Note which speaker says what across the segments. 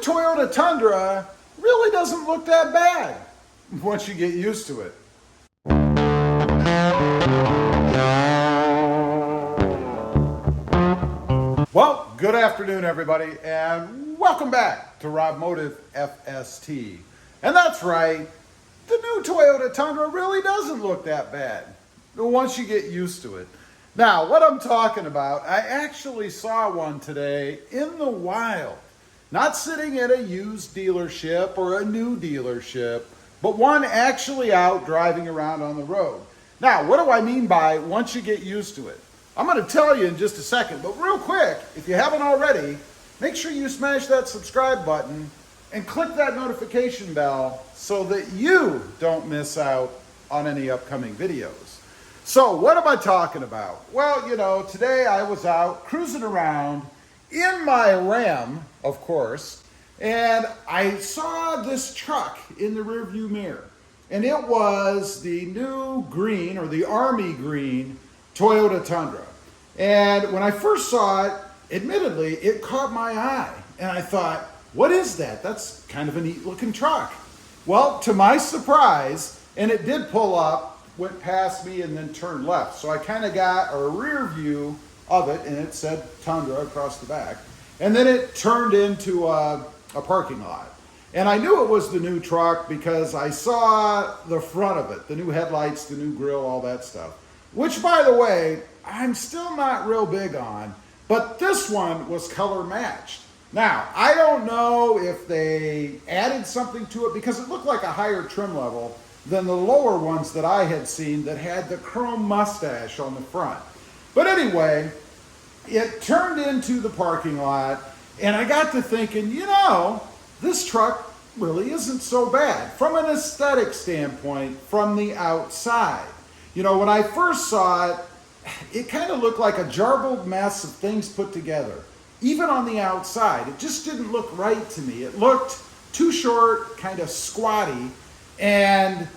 Speaker 1: Toyota Tundra really doesn't look that bad once you get used to it. Well, good afternoon, everybody, and welcome back to Automotive FST. And that's right, the new Toyota Tundra really doesn't look that bad once you get used to it. Now, what I'm talking about, I actually saw one today in the wild. Not sitting at a used dealership or a new dealership, but one actually out driving around on the road. Now, what do I mean by once you get used to it? I'm going to tell you in just a second, but real quick, if you haven't already, make sure you smash that subscribe button and click that notification bell so that you don't miss out on any upcoming videos. So what am I talking about? Well, you know, today I was out cruising around in my Ram, of course, and I saw this truck in the rearview mirror. And it was the new green, or the army green, Toyota Tundra. And when I first saw it, admittedly, it caught my eye. And I thought, what is that? That's kind of a neat looking truck. Well, to my surprise, and it did pull up, went past me and then turned left. So I kind of got a rear view of it, and it said Tundra across the back. And then it turned into a parking lot. And I knew it was the new truck because I saw the front of it, the new headlights, the new grille, all that stuff. Which, by the way, I'm still not real big on, but this one was color matched. Now, I don't know if they added something to it because it looked like a higher trim level than the lower ones that I had seen that had the chrome mustache on the front. But anyway, it turned into the parking lot, and I got to thinking, you know, this truck really isn't so bad from an aesthetic standpoint from the outside. You know, when I first saw it, it kind of looked like a jarbled mess of things put together. Even on the outside, it just didn't look right to me. It looked too short, kind of squatty, and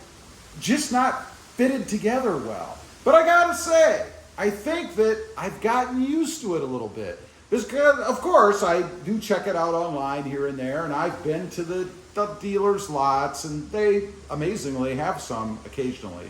Speaker 1: just not fitted together well. But I gotta say, I think that I've gotten used to it a little bit. Because, of course, I do check it out online here and there, and I've been to the dealer's lots, and they amazingly have some occasionally.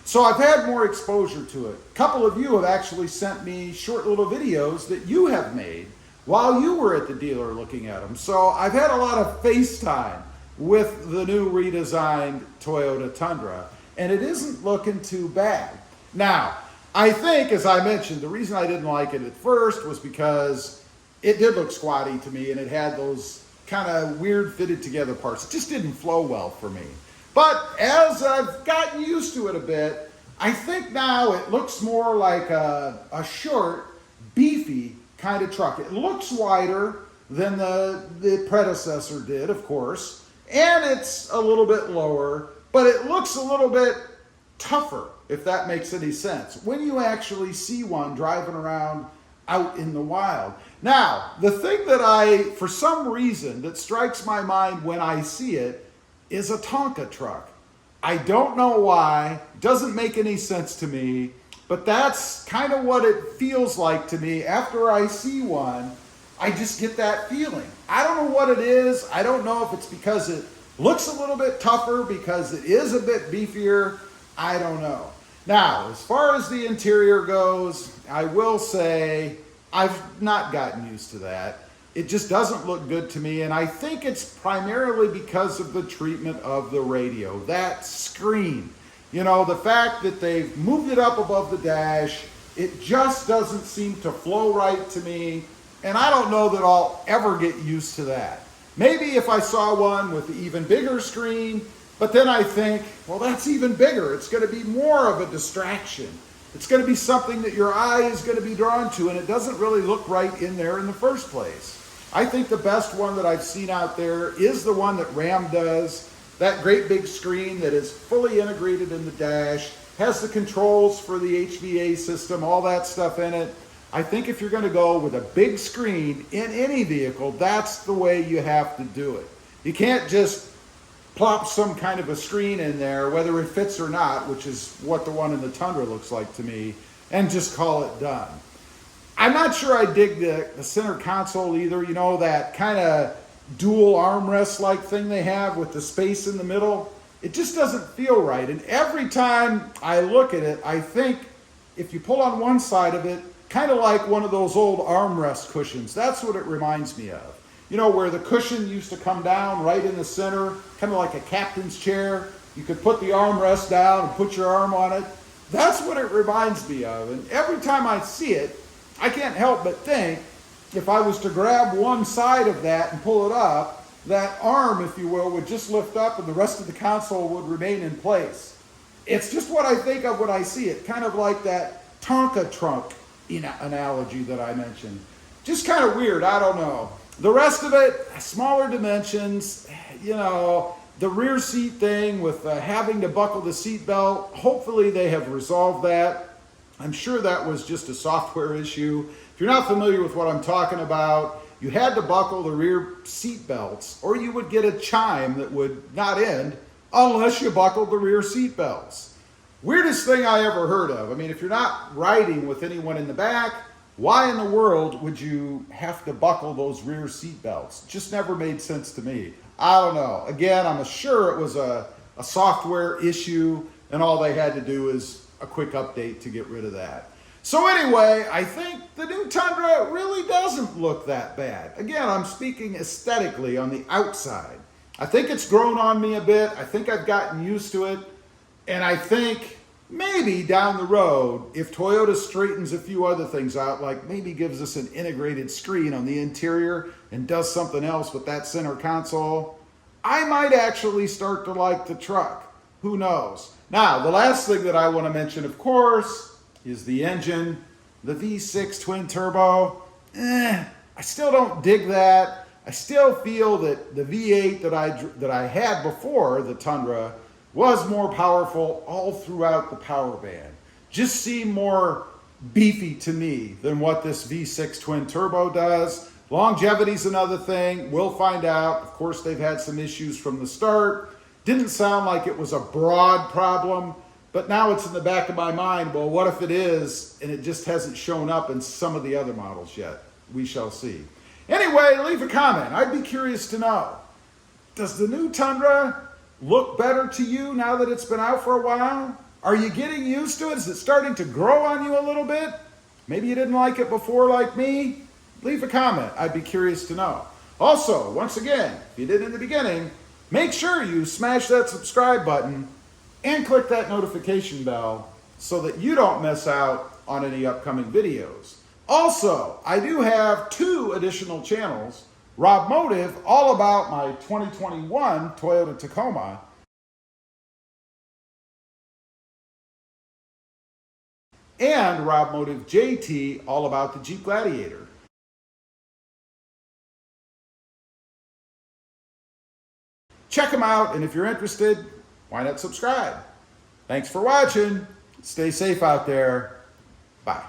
Speaker 1: So I've had more exposure to it. A couple of you have actually sent me short little videos that you have made while you were at the dealer looking at them. So I've had a lot of FaceTime with the new redesigned Toyota Tundra, and it isn't looking too bad. Now, I think, as I mentioned, the reason I didn't like it at first was because it did look squatty to me, and it had those kind of weird fitted together parts. It just didn't flow well for me. But as I've gotten used to it a bit, I think now it looks more like a short, beefy kind of truck. It looks wider than the predecessor did, of course, and it's a little bit lower, but it looks a little bit tougher, if that makes any sense, when you actually see one driving around out in the wild. Now, the thing that for some reason, that strikes my mind when I see it is a Tonka truck. I don't know why, doesn't make any sense to me, but that's kind of what it feels like to me. After I see one, I just get that feeling. I don't know what it is. I don't know if it's because it looks a little bit tougher, because it is a bit beefier. I don't know. Now, as far as the interior goes, I will say I've not gotten used to that. It just doesn't look good to me, and I think it's primarily because of the treatment of the radio, that screen. You know, the fact that they've moved it up above the dash, it just doesn't seem to flow right to me, and I don't know that I'll ever get used to that. Maybe if I saw one with an even bigger screen, but then I think, well, that's even bigger. It's going to be more of a distraction. It's going to be something that your eye is going to be drawn to, and it doesn't really look right in there in the first place. I think the best one that I've seen out there is the one that Ram does. That great big screen that is fully integrated in the dash, has the controls for the HVA system, all that stuff in it. I think if you're going to go with a big screen in any vehicle, that's the way you have to do it. You can't just plop some kind of a screen in there, whether it fits or not, which is what the one in the Tundra looks like to me, and just call it done. I'm not sure I dig the center console either. You know, that kind of dual armrest like thing they have with the space in the middle. It just doesn't feel right. And every time I look at it, I think if you pull on one side of it, kind of like one of those old armrest cushions, that's what it reminds me of. You know, where the cushion used to come down right in the center, kind of like a captain's chair. You could put the armrest down and put your arm on it. That's what it reminds me of. And every time I see it, I can't help but think, if I was to grab one side of that and pull it up, that arm, if you will, would just lift up and the rest of the console would remain in place. It's just what I think of when I see it, kind of like that Tonka trunk analogy that I mentioned. Just kind of weird, I don't know. The rest of it, smaller dimensions, you know, the rear seat thing with having to buckle the seat belt, hopefully they have resolved that. I'm sure that was just a software issue. If you're not familiar with what I'm talking about, you had to buckle the rear seat belts or you would get a chime that would not end unless you buckled the rear seat belts. Weirdest thing I ever heard of. I mean, if you're not riding with anyone in the back, why in the world would you have to buckle those rear seat belts? Just never made sense to me. I don't know. Again, I'm sure it was a software issue and all they had to do is a quick update to get rid of that. So anyway, I think the new Tundra really doesn't look that bad. Again, I'm speaking aesthetically on the outside. I think it's grown on me a bit. I think I've gotten used to it. And I think maybe down the road, if Toyota straightens a few other things out, like maybe gives us an integrated screen on the interior and does something else with that center console, I might actually start to like the truck. Who knows? Now, the last thing that I want to mention, of course, is the engine. The V6 twin turbo, I still don't dig that. I still feel that the V8 that I had before the Tundra was more powerful all throughout the power band. Just seemed more beefy to me than what this V6 twin turbo does. Longevity's another thing. We'll find out. Of course, they've had some issues from the start. Didn't sound like it was a broad problem, but now it's in the back of my mind. Well, what if it is, and it just hasn't shown up in some of the other models yet? We shall see. Anyway, leave a comment. I'd be curious to know. Does the new Tundra look better to you now that it's been out for a while? Are you getting used to it? Is it starting to grow on you a little bit? Maybe you didn't like it before like me? Leave a comment. I'd be curious to know. Also, once again, if you did in the beginning, make sure you smash that subscribe button and click that notification bell so that you don't miss out on any upcoming videos. Also, I do have 2 additional channels. Rob Motive, all about my 2021 Toyota Tacoma, and Rob Motive JT, all about the Jeep Gladiator. Check them out, and if you're interested, why not subscribe? Thanks for watching. Stay safe out there. Bye.